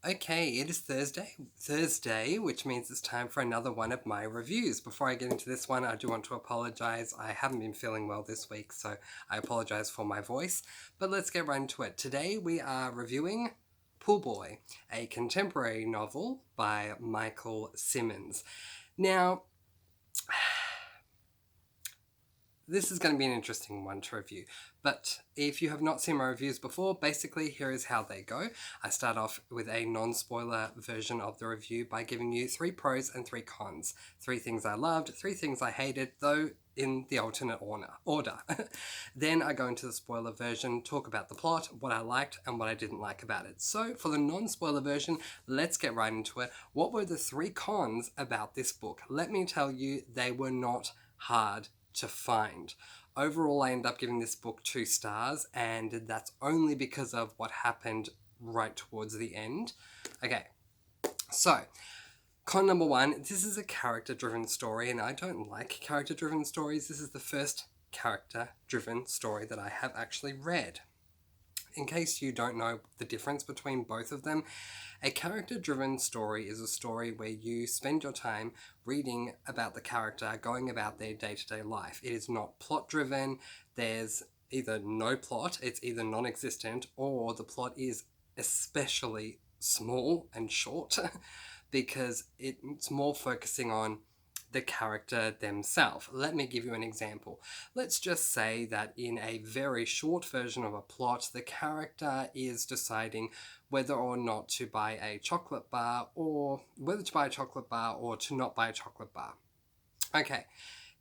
Okay, it is Thursday, which means it's time for another one of my reviews. Before I get into this one, I do want to apologize. I haven't been feeling well this week, so I apologize for my voice. But let's get right into it. Today we are reviewing Pool Boy, a contemporary novel by Michael Simmons. Now, this is going to be an interesting one to review, but if you have not seen my reviews before, basically here is how they go. I start off with a non-spoiler version of the review by giving you 3 pros and 3 cons. 3 things I loved, 3 things I hated, though in the alternate order. Then I go into the spoiler version, talk about the plot, what I liked and what I didn't like about it. So for the non-spoiler version, let's get right into it. What were the 3 cons about this book? Let me tell you, they were not hard to find. Overall, I end up giving this book 2 stars, and that's only because of what happened right towards the end. Okay, so con number 1, this is a character-driven story, and I don't like character-driven stories. This is the first character-driven story that I have actually read. In case you don't know the difference between both of them, a character-driven story is a story where you spend your time reading about the character, going about their day-to-day life. It is not plot-driven. There's either no plot, it's either non-existent, or the plot is especially small and short because it's more focusing on the character themselves. Let me give you an example. Let's just say that in a very short version of a plot, the character is deciding whether or not to buy a chocolate bar, or whether to buy a chocolate bar or to not buy a chocolate bar. Okay,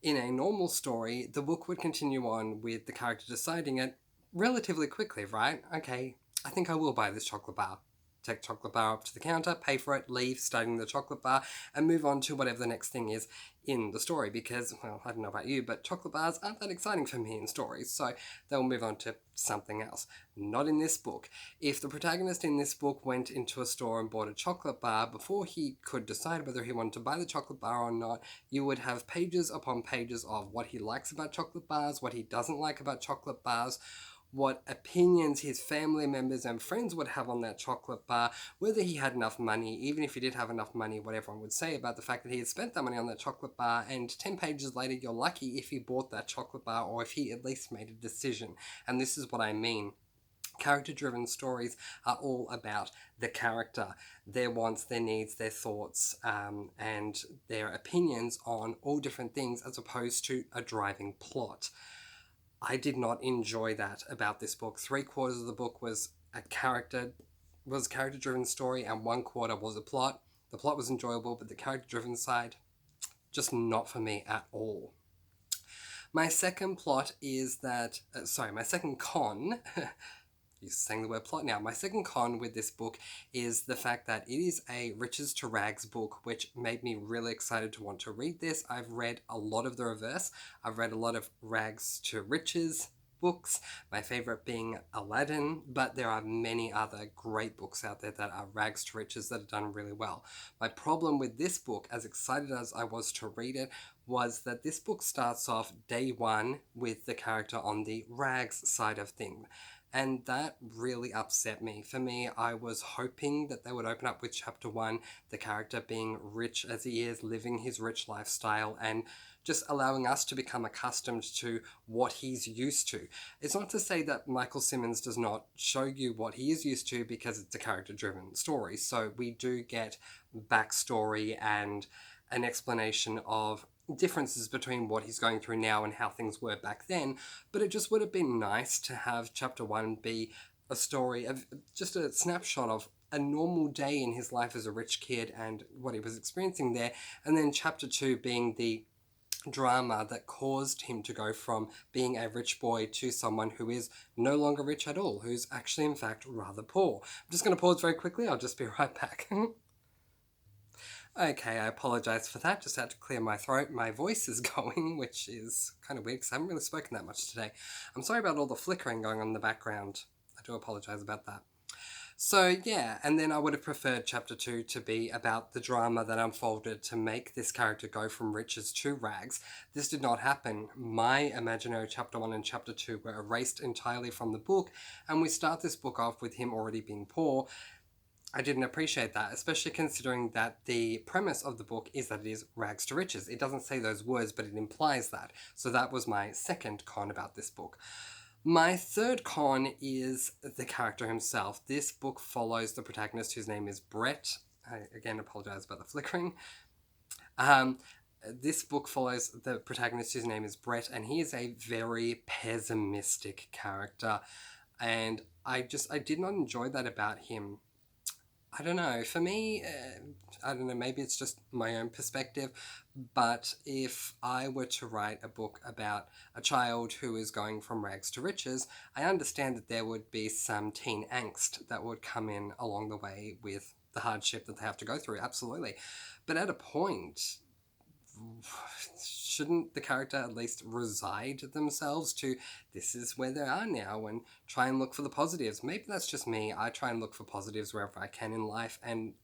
in a normal story, the book would continue on with the character deciding it relatively quickly, right? Okay, I think I will buy this chocolate bar. Take the chocolate bar up to the counter, pay for it, leave, starting the chocolate bar, and move on to whatever the next thing is in the story. Because, well, I don't know about you, but chocolate bars aren't that exciting for me in stories, so they'll move on to something else. Not in this book. If the protagonist in this book went into a store and bought a chocolate bar, before he could decide whether he wanted to buy the chocolate bar or not, you would have pages upon pages of what he likes about chocolate bars, what he doesn't like about chocolate bars, what opinions his family members and friends would have on that chocolate bar, whether he had enough money, even if he did have enough money, what everyone would say about the fact that he had spent that money on that chocolate bar, and 10 pages later you're lucky if he bought that chocolate bar or if he at least made a decision. And this is what I mean. Character-driven stories are all about the character, their wants, their needs, their thoughts, and their opinions on all different things, as opposed to a driving plot. I did not enjoy that about this book. 3/4 of the book was a character-driven story, and 1/4 was a plot. The plot was enjoyable, but the character-driven side, just not for me at all. My second plot is that, my second con, you're saying the word plot now. My second con with this book is the fact that it is a riches to rags book, which made me really excited to want to read this. I've read a lot of the reverse. I've read a lot of rags to riches books, my favorite being Aladdin, but there are many other great books out there that are rags to riches that are done really well. My problem with this book, as excited as I was to read it, was that this book starts off day one with the character on the rags side of things. And that really upset me. For me, I was hoping that they would open up with chapter 1, the character being rich as he is, living his rich lifestyle, and just allowing us to become accustomed to what he's used to. It's not to say that Michael Simmons does not show you what he is used to, because it's a character-driven story. So we do get backstory and an explanation of differences between what he's going through now and how things were back then, but it just would have been nice to have chapter 1 be a story of just a snapshot of a normal day in his life as a rich kid and what he was experiencing there, and then chapter 2 being the drama that caused him to go from being a rich boy to someone who is no longer rich at all, who's actually in fact rather poor. I'm just going to pause very quickly, I'll just be right back. Okay, I apologise for that. Just had to clear my throat. My voice is going, which is kind of weird because I haven't really spoken that much today. I'm sorry about all the flickering going on in the background. I do apologise about that. So yeah, and then I would have preferred chapter 2 to be about the drama that unfolded to make this character go from riches to rags. This did not happen. My imaginary chapter 1 and chapter 2 were erased entirely from the book, and we start this book off with him already being poor. I didn't appreciate that, especially considering that the premise of the book is that it is rags to riches. It doesn't say those words, but it implies that. So that was my second con about this book. My third con is the character himself. This book follows the protagonist, whose name is Brett. I again apologize about the flickering. This book follows the protagonist, whose name is Brett, and he is a very pessimistic character. And I did not enjoy that about him. I don't know. For me, I don't know, maybe it's just my own perspective, but if I were to write a book about a child who is going from rags to riches, I understand that there would be some teen angst that would come in along the way with the hardship that they have to go through, absolutely. But at a point, shouldn't the character at least reside themselves to this is where they are now and try and look for the positives? Maybe that's just me. I try and look for positives wherever I can in life, and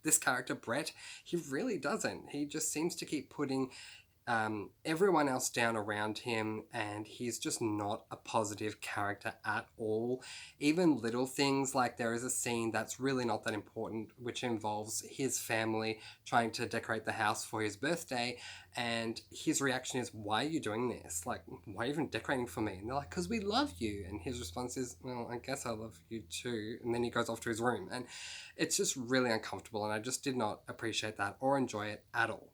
this character, Brett, he really doesn't. He just seems to keep putting everyone else down around him, and he's just not a positive character at all. Even little things like there is a scene that's really not that important, which involves his family trying to decorate the house for his birthday, and his reaction is, why are you doing this? Like, why are you even decorating for me? And they're like, because we love you. And his response is, well, I guess I love you too. And then he goes off to his room, and it's just really uncomfortable, and I just did not appreciate that or enjoy it at all.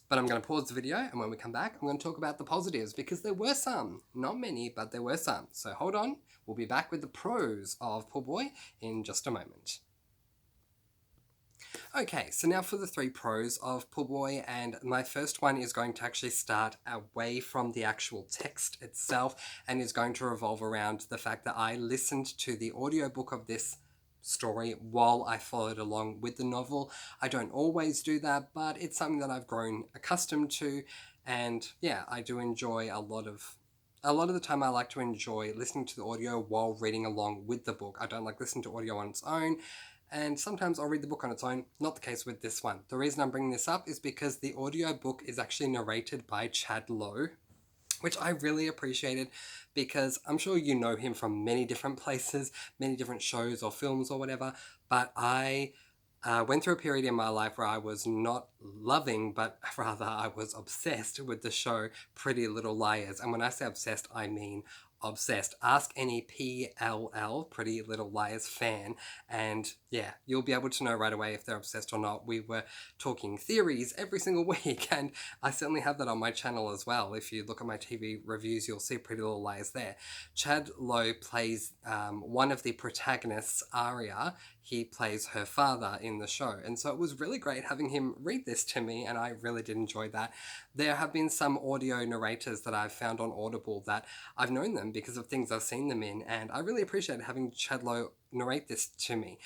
But I'm going to pause the video, and when we come back, I'm going to talk about the positives, because there were some. Not many, but there were some. So hold on. We'll be back with the pros of Poor Boy in just a moment. Okay, so now for the 3 pros of Poor Boy, and my first one is going to actually start away from the actual text itself, and is going to revolve around the fact that I listened to the audiobook of this story while I followed along with the novel. I don't always do that, but it's something that I've grown accustomed to, and yeah, I do enjoy a lot of the time. I like to enjoy listening to the audio while reading along with the book. I don't like listening to audio on its own, and sometimes I'll read the book on its own. Not the case with this one. The reason I'm bringing this up is because the audiobook is actually narrated by Chad Lowe, which I really appreciated, because I'm sure you know him from many different places, many different shows or films or whatever, but I went through a period in my life where I was not loving, but rather I was obsessed with the show Pretty Little Liars. And when I say obsessed, I mean obsessed. Ask any PLL, Pretty Little Liars fan, and yeah, you'll be able to know right away if they're obsessed or not. We were talking theories every single week, and I certainly have that on my channel as well. If you look at my TV reviews, you'll see Pretty Little Liars there. Chad Lowe plays one of the protagonists, Aria. He plays her father in the show, and so it was really great having him read this to me, and I really did enjoy that. There have been some audio narrators that I've found on Audible that I've known them because of things I've seen them in, and I really appreciate having Chad Lowe narrate this to me.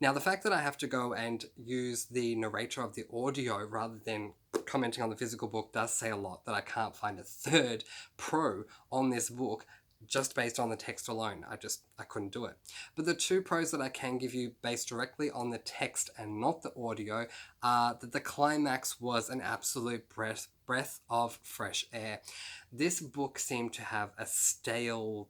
Now, the fact that I have to go and use the narrator of the audio rather than commenting on the physical book does say a lot, that I can't find a third pro on this book just based on the text alone. I couldn't do it. But the 2 pros that I can give you based directly on the text and not the audio are that the climax was an absolute breath of fresh air. This book seemed to have a stale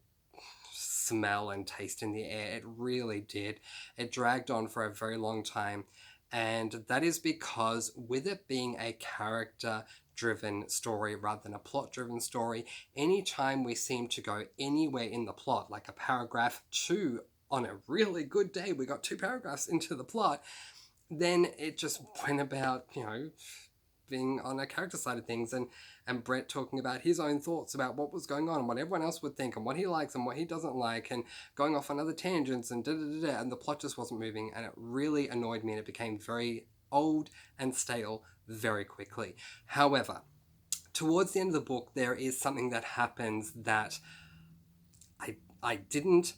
smell and taste in the air. It really did. It dragged on for a very long time, and that is because with it being a character-driven story rather than a plot-driven story, anytime we seem to go anywhere in the plot, like a paragraph, 2 on a really good day, we got 2 paragraphs into the plot, then it just went about, being on a character side of things, and Brett talking about his own thoughts about what was going on and what everyone else would think and what he likes and what he doesn't like, and going off on other tangents and da-da-da-da, and the plot just wasn't moving, and it really annoyed me, and it became very old and stale very quickly. However, towards the end of the book, there is something that happens that I didn't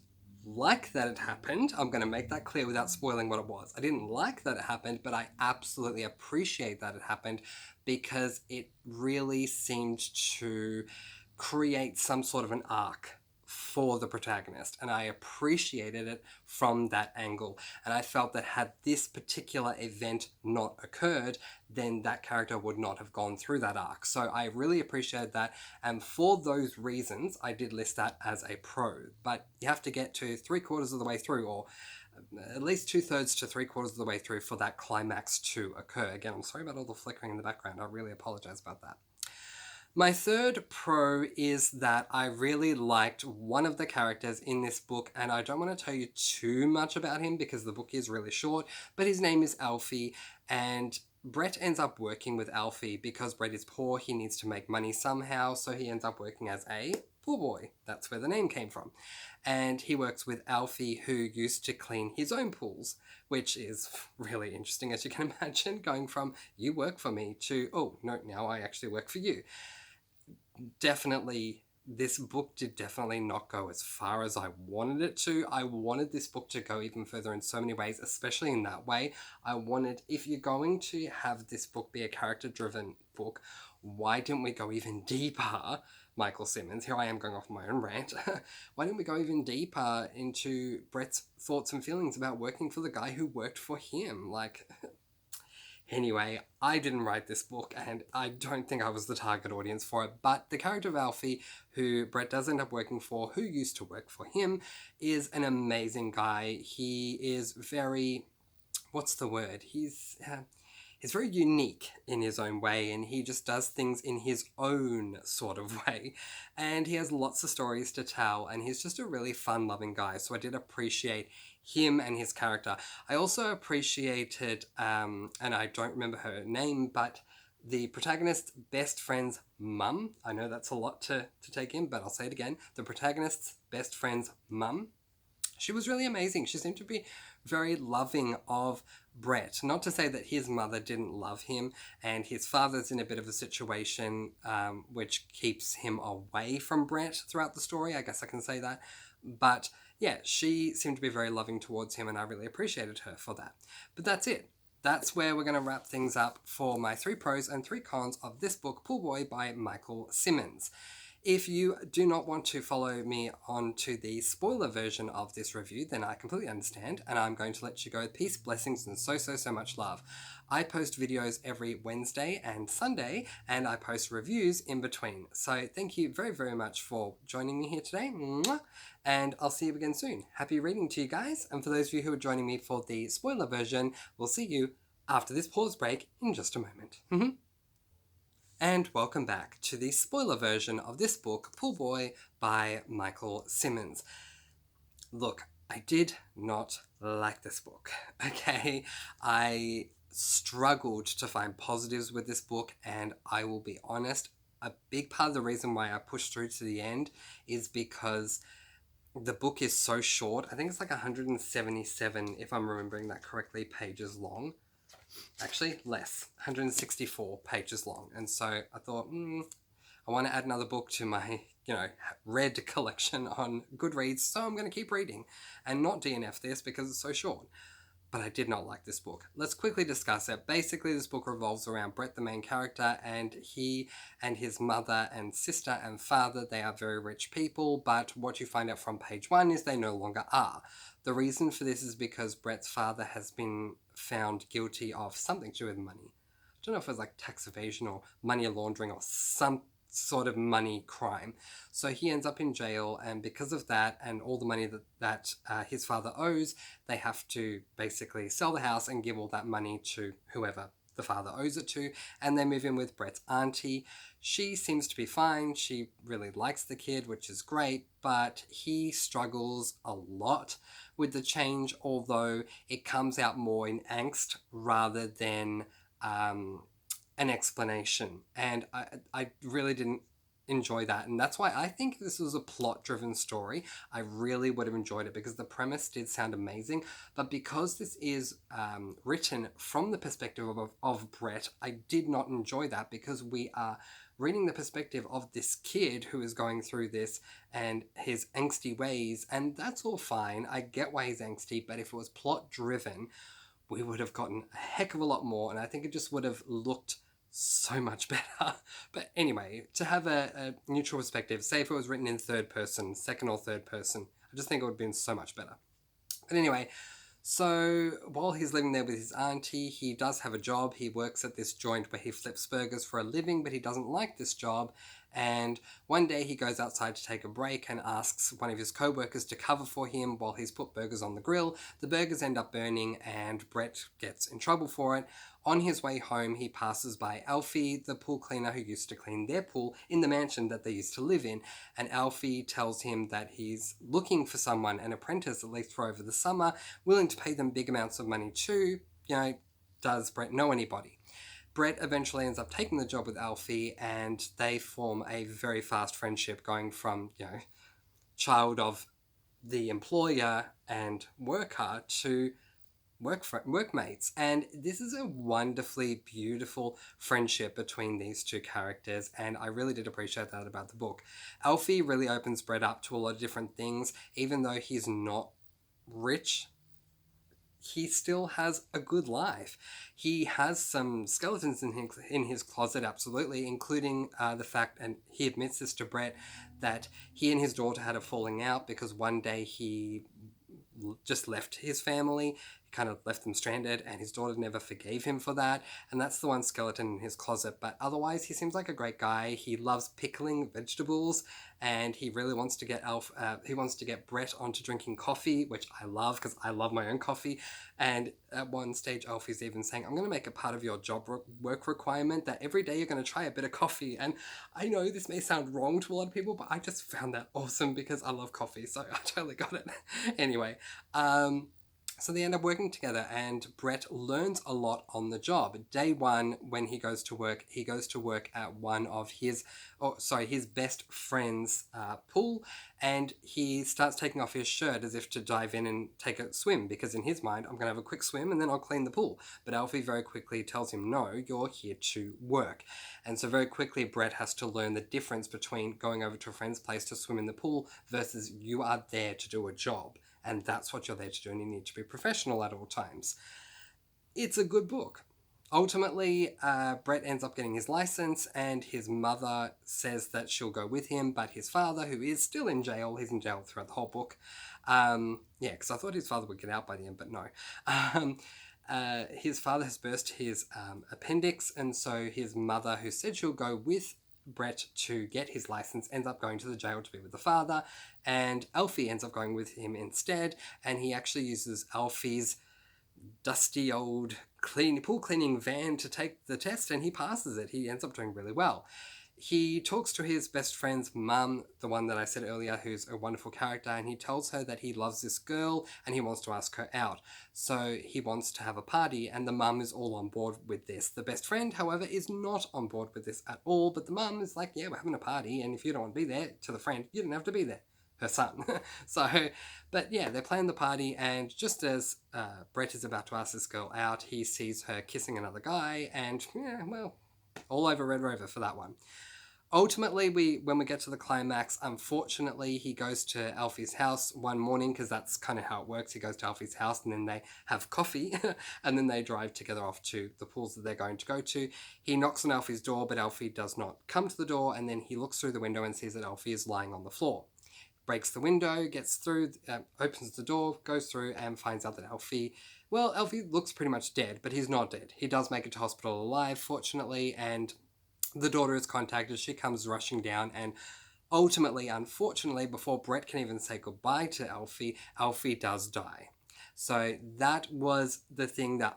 like that it happened. I'm going to make that clear without spoiling what it was. I didn't like that it happened, but I absolutely appreciate that it happened, because it really seemed to create some sort of an arc for the protagonist, and I appreciated it from that angle. And I felt that had this particular event not occurred, then that character would not have gone through that arc. So I really appreciated that, and for those reasons I did list that as a pro. But you have to get to 3/4 of the way through, or at least 2/3 to 3/4 of the way through for that climax to occur. Again, I'm sorry about all the flickering in the background. I really apologize about that. My third pro is that I really liked one of the characters in this book, and I don't want to tell you too much about him because the book is really short, but his name is Alfie, and Brett ends up working with Alfie because Brett is poor. He needs to make money somehow, so he ends up working as a pool boy. That's where the name came from. And he works with Alfie, who used to clean his own pools, which is really interesting, as you can imagine, going from you work for me to, oh, no, now I actually work for you. Definitely, this book did definitely not go as far as I wanted it to. I wanted this book to go even further in so many ways, especially in that way. I wanted, if you're going to have this book be a character-driven book, why didn't we go even deeper, Michael Simmons? Here I am going off my own rant. Why didn't we go even deeper into Brett's thoughts and feelings about working for the guy who worked for him? Like... Anyway, I didn't write this book, and I don't think I was the target audience for it, but the character of Alfie, who Brett does end up working for, who used to work for him, is an amazing guy. He is very... what's the word? He's very unique in his own way, and he just does things in his own sort of way. And he has lots of stories to tell, and he's just a really fun-loving guy, so I did appreciate him and his character. I also appreciated, and I don't remember her name, but the protagonist's best friend's mum. I know that's a lot to take in, but I'll say it again. The protagonist's best friend's mum. She was really amazing. She seemed to be very loving of Brett. Not to say that his mother didn't love him, and his father's in a bit of a situation which keeps him away from Brett throughout the story. I guess I can say that. But yeah, she seemed to be very loving towards him, and I really appreciated her for that. But that's it. That's where we're going to wrap things up for my 3 pros and 3 cons of this book, Pool Boy by Michael Simmons. If you do not want to follow me on to the spoiler version of this review, then I completely understand, and I'm going to let you go. Peace, blessings, and so much love. I post videos every Wednesday and Sunday, and I post reviews in between. So thank you very, very much for joining me here today, and I'll see you again soon. Happy reading to you guys, and for those of you who are joining me for the spoiler version, we'll see you after this pause break in just a moment. And welcome back to the spoiler version of this book, Pool Boy by Michael Simmons. Look, I did not like this book, okay? I struggled to find positives with this book, and I will be honest, a big part of the reason why I pushed through to the end is because the book is so short. I think it's like 177, if I'm remembering that correctly, pages long. Actually, less, 164 pages long. And so I thought, I want to add another book to my, read collection on Goodreads, so I'm going to keep reading and not DNF this because it's so short. But I did not like this book. Let's quickly discuss it. Basically, this book revolves around Brett, the main character, and he and his mother and sister and father, they are very rich people, but what you find out from page 1 is they no longer are. The reason for this is because Brett's father has been found guilty of something to do with money. I don't know if it was like tax evasion or money laundering or some sort of money crime. So he ends up in jail, and because of that and all the money that his father owes, they have to basically sell the house and give all that money to whoever the father owes it to, and they move in with Brett's auntie. She seems to be fine. She really likes the kid, which is great, but he struggles a lot with the change, although it comes out more in angst rather than an explanation. And I really didn't enjoy that, and that's why I think this was a plot-driven story. I really would have enjoyed it because the premise did sound amazing, but because this is written from the perspective of Brett, I did not enjoy that because we are reading the perspective of this kid who is going through this and his angsty ways, and that's all fine. I get why he's angsty, but if it was plot-driven, we would have gotten a heck of a lot more, and I think it just would have looked so much better. But anyway, to have a neutral perspective, say if it was written in third person, second or third person, I just think it would have been so much better. But anyway, so while he's living there with his auntie, he does have a job. He works at this joint where he flips burgers for a living, but he doesn't like this job, And one day he goes outside to take a break and asks one of his co-workers to cover for him while he's put burgers on the grill. The burgers end up burning and Brett gets in trouble for it. On his way home, he passes by Alfie, the pool cleaner who used to clean their pool in the mansion that they used to live in. And Alfie tells him that he's looking for someone, an apprentice at least for over the summer, willing to pay them big amounts of money too. Does Brett know anybody? Brett eventually ends up taking the job with Alfie and they form a very fast friendship, going from, child of the employer and worker to workmates. And this is a wonderfully beautiful friendship between these two characters, and I really did appreciate that about the book. Alfie really opens Brett up to a lot of different things. Even though he's not rich, he still has a good life. He has some skeletons in his closet, absolutely, including the fact, and he admits this to Brett, that he and his daughter had a falling out because one day he just left his family, kind of left them stranded, and his daughter never forgave him for that, and that's the one skeleton in his closet. But otherwise, he seems like a great guy. He loves pickling vegetables, and he really wants to get Brett onto drinking coffee, which I love because I love my own coffee. And at one stage, Alfie's even saying, I'm going to make it part of your job work requirement that every day you're going to try a bit of coffee. And I know this may sound wrong to a lot of people, but I just found that awesome because I love coffee, so I totally got it. Anyway, so they end up working together, and Brett learns a lot on the job. Day one, when he goes to work at one of his best friend's pool, and he starts taking off his shirt as if to dive in and take a swim, because in his mind, I'm going to have a quick swim and then I'll clean the pool. But Alfie very quickly tells him, no, you're here to work. And so very quickly, Brett has to learn the difference between going over to a friend's place to swim in the pool versus you are there to do a job. And that's what you're there to do, and you need to be professional at all times. It's a good book. Ultimately, Brett ends up getting his license, and his mother says that she'll go with him, but his father, who is still in jail, he's in jail throughout the whole book. Because I thought his father would get out by the end, but no. His father has burst his appendix, and so his mother, who said she'll go with Brett to get his license, ends up going to the jail to be with the father, and Alfie ends up going with him instead, and he actually uses Alfie's dusty old pool cleaning van to take the test, and he passes it. He ends up doing really well. He talks to his best friend's mum, the one that I said earlier, who's a wonderful character, and he tells her that he loves this girl and he wants to ask her out. So he wants to have a party, and the mum is all on board with this. The best friend, however, is not on board with this at all, but the mum is like, yeah, we're having a party, and if you don't want to be there, to the friend, you don't have to be there. Her son. But yeah, they plan the party, and just as Brett is about to ask this girl out, he sees her kissing another guy, and all over Red Rover for that one. Ultimately, when we get to the climax, unfortunately, he goes to Alfie's house one morning, because that's kind of how it works. He goes to Alfie's house, and then they have coffee, and then they drive together off to the pools that they're going to go to. He knocks on Alfie's door, but Alfie does not come to the door, and then he looks through the window and sees that Alfie is lying on the floor. Breaks the window, gets through, opens the door, goes through, and finds out that Alfie looks pretty much dead, but he's not dead. He does make it to hospital alive, fortunately, and the daughter is contacted. She comes rushing down, and ultimately, unfortunately, before Brett can even say goodbye to Alfie, Alfie does die. So that was the thing that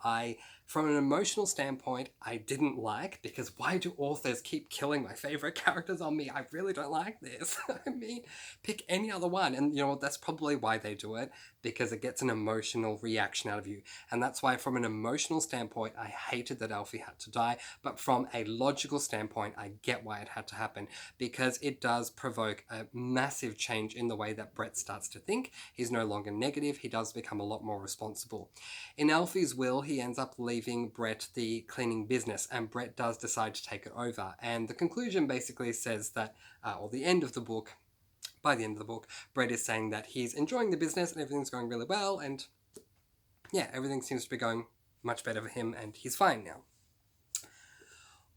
from an emotional standpoint, I didn't like, because why do authors keep killing my favorite characters on me? I really don't like this. I mean, pick any other one. And you know what? That's probably why they do it, because it gets an emotional reaction out of you. And that's why from an emotional standpoint, I hated that Alfie had to die. But from a logical standpoint, I get why it had to happen, because it does provoke a massive change in the way that Brett starts to think. He's no longer negative. He does become a lot more responsible. In Alfie's will, he ends up leaving Brett the cleaning business, and Brett does decide to take it over. And the conclusion basically says that, or the end of the book, by the end of the book, Brett is saying that he's enjoying the business and everything's going really well, and yeah, everything seems to be going much better for him, and he's fine now.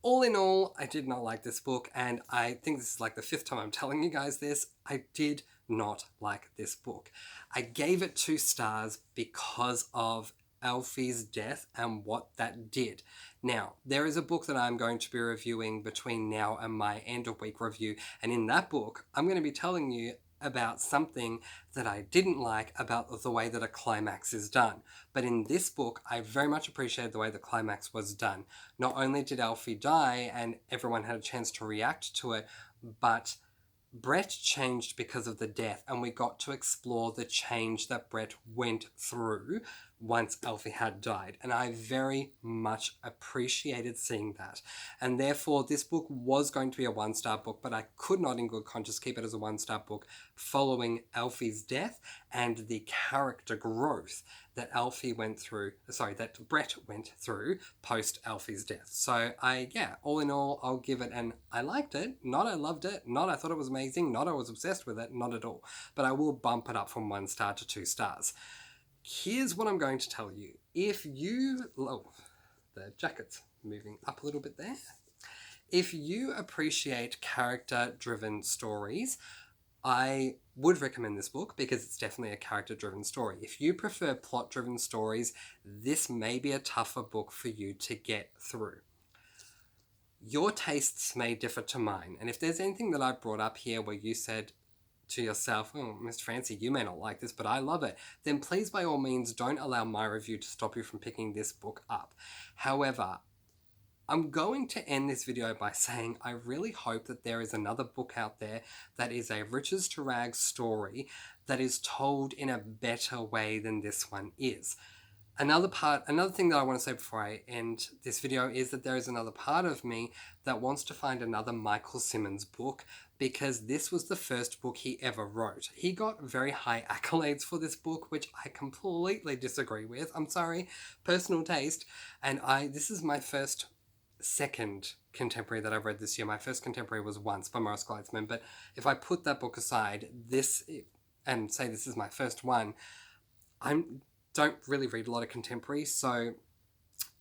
All in all, I did not like this book, and I think this is like the 5th time I'm telling you guys this. I did not like this book. I gave it 2 stars because of Alfie's death and what that did. Now, there is a book that I'm going to be reviewing between now and my end of week review, and in that book, I'm going to be telling you about something that I didn't like about the way that a climax is done. But in this book, I very much appreciated the way the climax was done. Not only did Alfie die and everyone had a chance to react to it, but Brett changed because of the death, and we got to explore the change that Brett went through once Alfie had died. And I very much appreciated seeing that. And therefore, this book was going to be a 1-star book, but I could not in good conscience keep it as a 1-star book following Alfie's death and the character growth that that Brett went through post Alfie's death. So all in all, I'll give it an I liked it, not I loved it, not I thought it was amazing, not I was obsessed with it, not at all. But I will bump it up from 1 star to 2 stars. Here's what I'm going to tell you. The jacket's moving up a little bit there. If you appreciate character-driven stories, I would recommend this book because it's definitely a character-driven story. If you prefer plot-driven stories, this may be a tougher book for you to get through. Your tastes may differ to mine, and if there's anything that I've brought up here where you said to yourself, oh, Mr. Francy, you may not like this, but I love it, then please by all means don't allow my review to stop you from picking this book up. However, I'm going to end this video by saying I really hope that there is another book out there that is a riches to rags story that is told in a better way than this one is. Another thing that I want to say before I end this video is that there is another part of me that wants to find another Michael Simmons book, because this was the first book he ever wrote. He got very high accolades for this book, which I completely disagree with. I'm sorry, personal taste. And this is my second contemporary that I've read this year. My first contemporary was Once by Morris Gleitzman, but if I put that book aside, and say this is my first one, don't really read a lot of contemporary, so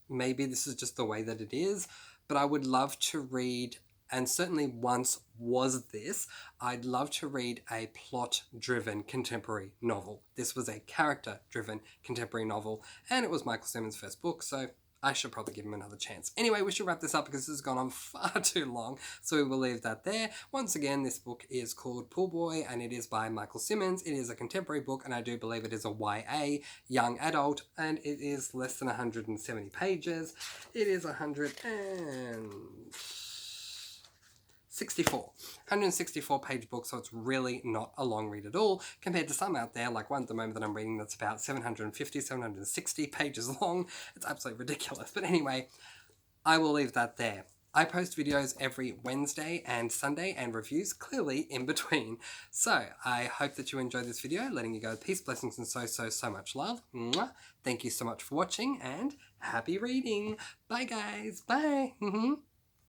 maybe this is just the way that it is, but I would love to read, and certainly once was this, I'd love to read a plot-driven contemporary novel. This was a character-driven contemporary novel, and it was Michael Simmons' first book, so I should probably give him another chance. Anyway, we should wrap this up because this has gone on far too long, so we will leave that there. Once again, this book is called Pool Boy, and it is by Michael Simmons. It is a contemporary book, and I do believe it is a YA, young adult, and it is less than 170 pages. It is 164 page book, so it's really not a long read at all, compared to some out there, like one at the moment that I'm reading that's about 760 pages long. It's absolutely ridiculous. But anyway, I will leave that there. I post videos every Wednesday and Sunday and reviews clearly in between. So I hope that you enjoyed this video, letting you go peace, blessings, and so much love. Mwah. Thank you so much for watching, and happy reading. Bye guys. Bye.